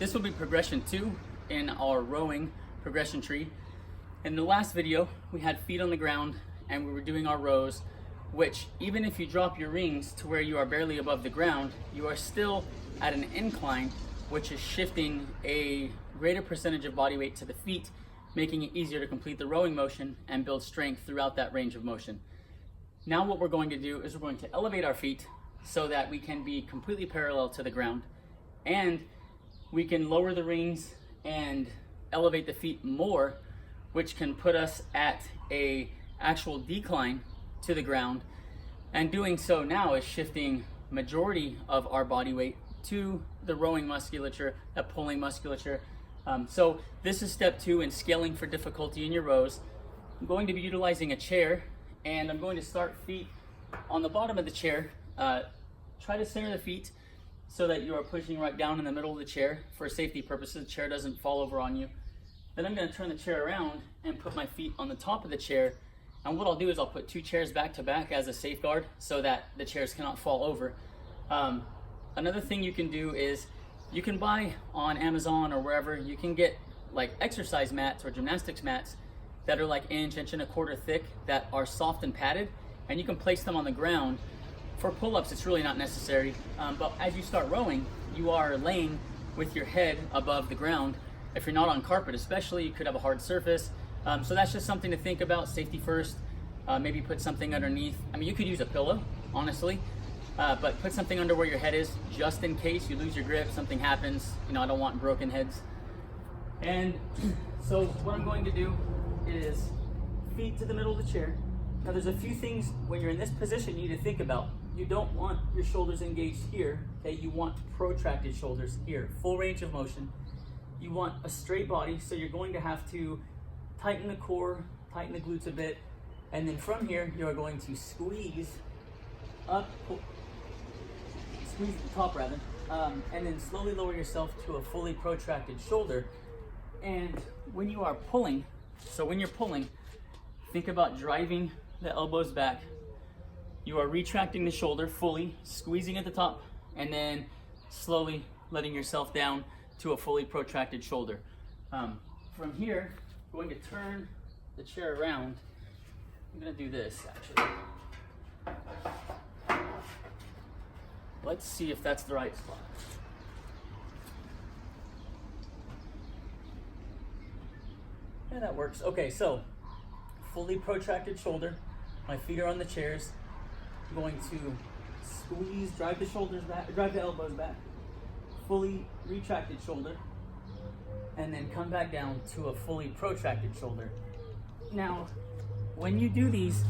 This will be progression 2 in our rowing progression tree. In the last video, we had feet on the ground and we were doing our rows, which even if you drop your rings to where you are barely above the ground, you are still at an incline, which is shifting a greater percentage of body weight to the feet, making it easier to complete the rowing motion and build strength throughout that range of motion. Now what we're going to do is we're going to elevate our feet so that we can be completely parallel to the ground, and we can lower the rings and elevate the feet more, which can put us at a actual decline to the ground. And doing so now is shifting majority of our body weight to the rowing musculature, that pulling musculature. So this is step 2 in scaling for difficulty in your rows. I'm going to be utilizing a chair, and I'm going to start feet on the bottom of the chair. Try to center the feet so that you are pushing right down in the middle of the chair for safety purposes. The chair doesn't fall over on you. Then I'm going to turn the chair around and put my feet on the top of the chair. And what I'll do is I'll put 2 chairs back to back as a safeguard so that the chairs cannot fall over. Another thing you can do is you can buy on Amazon or wherever, you can get like exercise mats or gymnastics mats that are like inch and a quarter thick, that are soft and padded, and you can place them on the ground. For pull-ups, it's really not necessary, but as you start rowing, you are laying with your head above the ground. If you're not on carpet especially, you could have a hard surface. So that's just something to think about, safety first. Maybe put something underneath. I mean, you could use a pillow, honestly, but put something under where your head is, just in case you lose your grip, something happens. You know, I don't want broken heads. And so what I'm going to do is feet to the middle of the chair. Now there's a few things when you're in this position you need to think about. You don't want your shoulders engaged here, okay? You want protracted shoulders here, full range of motion. You want a straight body, so you're going to have to tighten the core, tighten the glutes a bit, and then from here, you are going to squeeze up, squeeze at the top rather, and then slowly lower yourself to a fully protracted shoulder. And when you are pulling, so when you're pulling, think about driving the elbows back. You are retracting the shoulder fully, squeezing at the top, and then slowly letting yourself down to a fully protracted shoulder. From here, I'm going to turn the chair around. I'm going to do this actually. Let's see if that's the right spot. Yeah, that works. Okay, so fully protracted shoulder. My feet are on the chairs. I'm going to squeeze, drive the shoulders back, drive the elbows back. Fully retracted shoulder, and then come back down to a fully protracted shoulder. Now, when you do these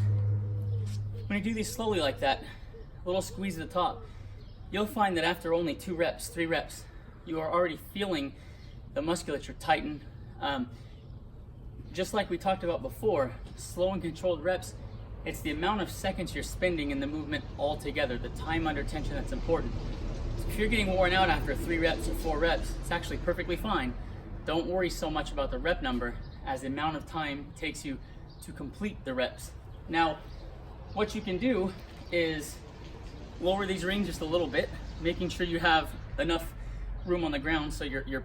slowly like that, a little squeeze at the top, you'll find that after only 2 reps, 3 reps, you are already feeling the musculature tighten. Just like we talked about before, slow and controlled reps, it's the amount of seconds you're spending in the movement altogether, the time under tension that's important. So if you're getting worn out after 3 reps or 4 reps, it's actually perfectly fine. Don't worry so much about the rep number as the amount of time it takes you to complete the reps. Now, what you can do is lower these rings just a little bit, making sure you have enough room on the ground so your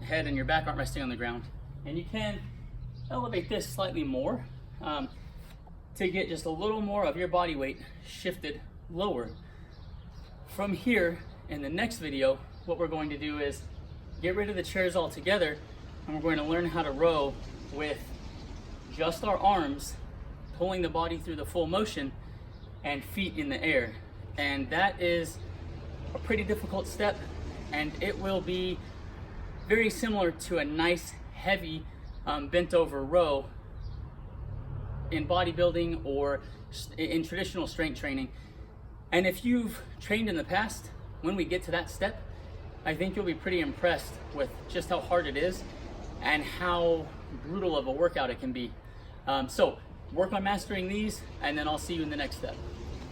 head and your back aren't resting on the ground. And you can elevate this slightly more to get just a little more of your body weight shifted lower. From here, in the next video, what we're going to do is get rid of the chairs altogether, and we're going to learn how to row with just our arms, pulling the body through the full motion, and feet in the air. And that is a pretty difficult step, and it will be very similar to a nice, heavy, bent over row in bodybuilding or in traditional strength training. And if you've trained in the past, when we get to that step, I think you'll be pretty impressed with just how hard it is and how brutal of a workout it can be. So work on mastering these, and then I'll see you in the next step.